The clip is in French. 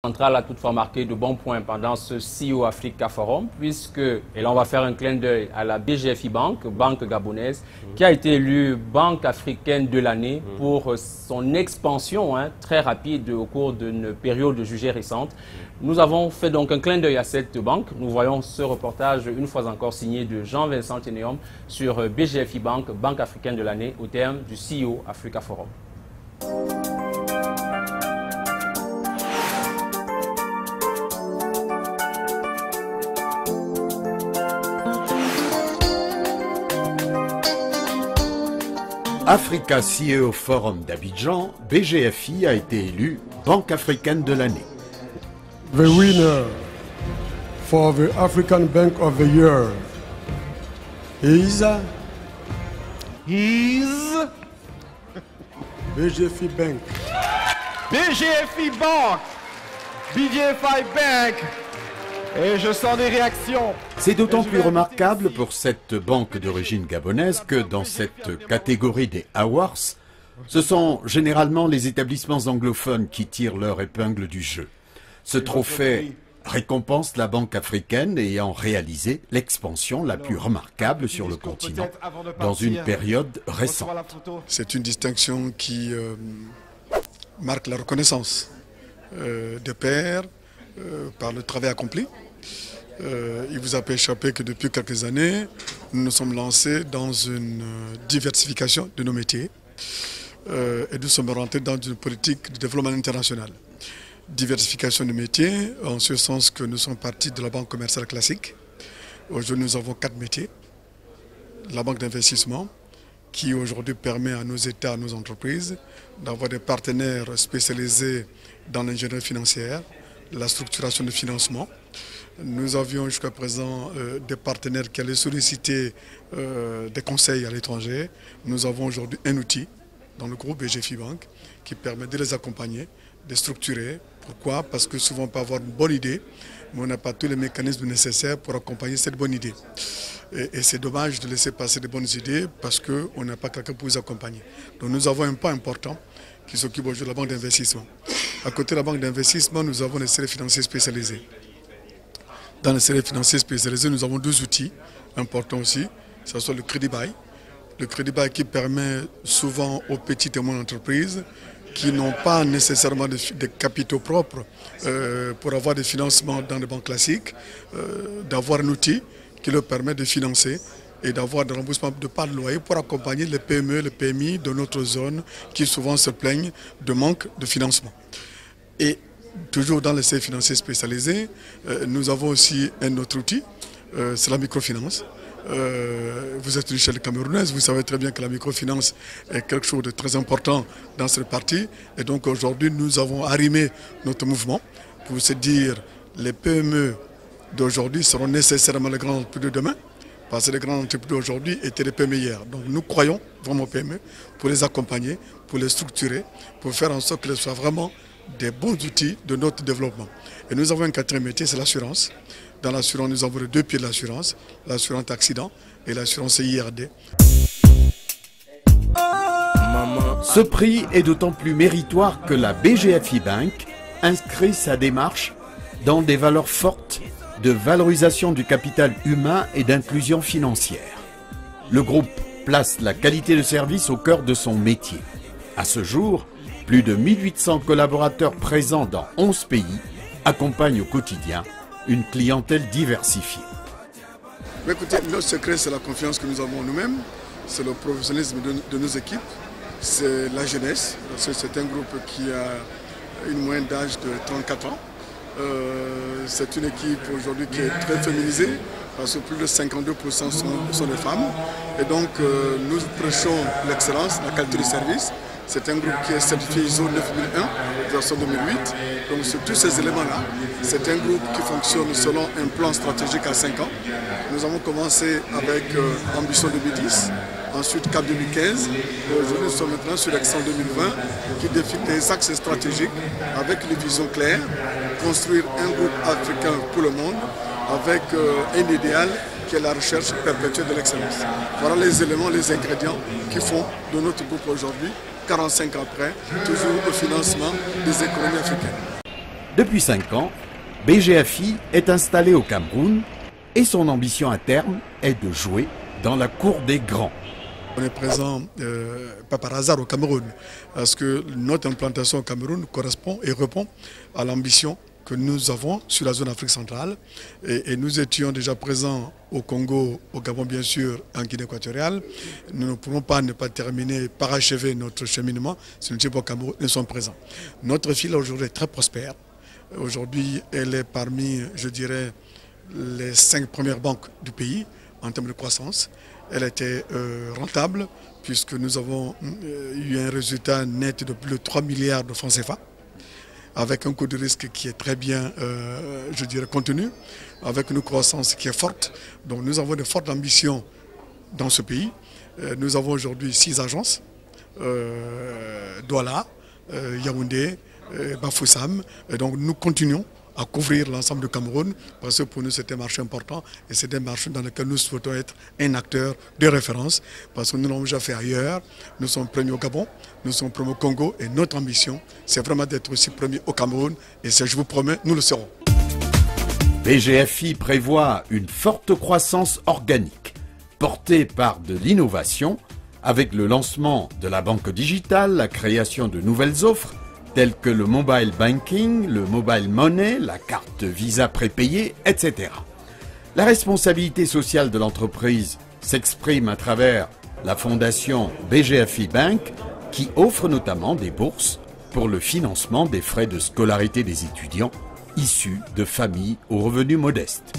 Centrale a toutefois marqué de bons points pendant ce CEO Africa Forum, puisque, et là on va faire un clin d'œil à la BGFI Bank, banque gabonaise, qui a été élue banque africaine de l'année pour son expansion très rapide au cours d'une période jugée récente. Nous avons fait donc un clin d'œil à cette banque. Nous voyons ce reportage une fois encore signé de Jean-Vincent Ténéum sur BGFI Bank, banque africaine de l'année, au terme du CEO Africa Forum. Africa CEO Forum d'Abidjan, BGFI a été élue Banque africaine de l'année. The winner for the African Bank of the Year is BGFI Bank. BGFI Bank, BGFI Bank. Et je sens des réactions. C'est d'autant plus remarquable pour cette banque d'origine gabonaise que dans cette catégorie des awards, ce sont généralement les établissements anglophones qui tirent leur épingle du jeu. Ce trophée récompense la banque africaine ayant réalisé l'expansion la plus remarquable sur le continent dans une période récente. C'est une distinction qui marque la reconnaissance des pairs par le travail accompli. Il vous a pas échappé que depuis quelques années, nous nous sommes lancés dans une diversification de nos métiers et nous sommes rentrés dans une politique de développement international. Diversification de métiers, en ce sens que nous sommes partis de la banque commerciale classique. Aujourd'hui, nous avons 4 métiers. La banque d'investissement, qui aujourd'hui permet à nos États, à nos entreprises, d'avoir des partenaires spécialisés dans l'ingénierie financière, la structuration de financement. Nous avions jusqu'à présent des partenaires qui allaient solliciter des conseils à l'étranger. Nous avons aujourd'hui un outil dans le groupe BGFI Bank qui permet de les accompagner, de structurer. Pourquoi? Parce que souvent on peut avoir une bonne idée, mais on n'a pas tous les mécanismes nécessaires pour accompagner cette bonne idée. Et c'est dommage de laisser passer des bonnes idées parce qu'on n'a pas quelqu'un pour vous accompagner. Donc nous avons un pas important qui s'occupe aujourd'hui de la banque d'investissement. À côté de la banque d'investissement, nous avons les services financiers spécialisés. Dans les services financiers spécialisés, nous avons 2 outils importants aussi. Que ce soit le crédit bail. Le crédit bail qui permet souvent aux petites et moyennes entreprises qui n'ont pas nécessairement de capitaux propres pour avoir des financements dans les banques classiques, d'avoir un outil qui leur permet de financer et d'avoir des remboursements de part de loyer pour accompagner les PME, les PMI de notre zone qui souvent se plaignent de manque de financement. Et toujours dans les services financiers spécialisés, nous avons aussi un autre outil, c'est la microfinance. Vous êtes une échelle camerounaise, vous savez très bien que la microfinance est quelque chose de très important dans cette partie. Et donc aujourd'hui, nous avons arrimé notre mouvement pour se dire les PME d'aujourd'hui seront nécessairement les grandes entreprises de demain. Parce que les grandes entreprises d'aujourd'hui étaient les PME hier. Donc nous croyons vraiment aux PME pour les accompagner, pour les structurer, pour faire en sorte qu'elles soient vraiment des bons outils de notre développement. Et nous avons un 4e métier, c'est l'assurance. Dans l'assurance, nous avons les 2 pieds de l'assurance, l'assurance accident et l'assurance IRD. Ce prix est d'autant plus méritoire que la BGFI Bank inscrit sa démarche dans des valeurs fortes de valorisation du capital humain et d'inclusion financière. Le groupe place la qualité de service au cœur de son métier. À ce jour, plus de 1800 collaborateurs présents dans 11 pays accompagnent au quotidien une clientèle diversifiée. Écoutez, notre secret, c'est la confiance que nous avons en nous-mêmes, c'est le professionnalisme de nos équipes, c'est la jeunesse, parce que c'est un groupe qui a une moyenne d'âge de 34 ans. C'est une équipe aujourd'hui qui est très féminisée, parce que plus de 52% sont des femmes. Et donc, nous prêchons l'excellence, la qualité du service. C'est un groupe qui est certifié ISO 9001, version 2008. Donc, sur tous ces éléments-là, c'est un groupe qui fonctionne selon un plan stratégique à 5 ans. Nous avons commencé avec Ambition 2010, ensuite CAP 2015. Aujourd'hui, nous sommes maintenant sur l'Action 2020 qui définit des axes stratégiques avec une vision claire, construire un groupe africain pour le monde avec un idéal qui est la recherche perpétuelle de l'excellence. Voilà les éléments, les ingrédients qui font de notre groupe aujourd'hui, 45 ans après, toujours au financement des économies africaines. Depuis 5 ans, BGFI est installé au Cameroun et son ambition à terme est de jouer dans la cour des grands. On est présent pas par hasard au Cameroun, parce que notre implantation au Cameroun correspond et répond à l'ambition que nous avons sur la zone Afrique centrale. Et nous étions déjà présents au Congo, au Gabon bien sûr, en Guinée équatoriale. Nous ne pourrons pas ne pas terminer, parachever notre cheminement si nous ne sommes pas au Cameroun, nous sommes présents. Notre filiale aujourd'hui est très prospère. Aujourd'hui, elle est parmi, je dirais, les 5 premières banques du pays en termes de croissance. Elle était rentable puisque nous avons eu un résultat net de plus de 3 milliards de francs CFA avec un coût de risque qui est très bien, je dirais, contenu, avec une croissance qui est forte. Donc nous avons de fortes ambitions dans ce pays. Nous avons aujourd'hui 6 agences, Douala, Yaoundé, Bafoussam. Et donc nous continuons à couvrir l'ensemble du Cameroun, parce que pour nous c'est un marché important et c'est un marché dans lequel nous souhaitons être un acteur de référence, parce que nous l'avons déjà fait ailleurs. Nous sommes premiers au Gabon, nous sommes premiers au Congo et notre ambition c'est vraiment d'être aussi premiers au Cameroun et je vous promets, nous le serons. BGFI prévoit une forte croissance organique, portée par de l'innovation, avec le lancement de la banque digitale, la création de nouvelles offres, tels que le mobile banking, le mobile money, la carte Visa prépayée, etc. La responsabilité sociale de l'entreprise s'exprime à travers la fondation BGFI Bank qui offre notamment des bourses pour le financement des frais de scolarité des étudiants issus de familles aux revenus modestes.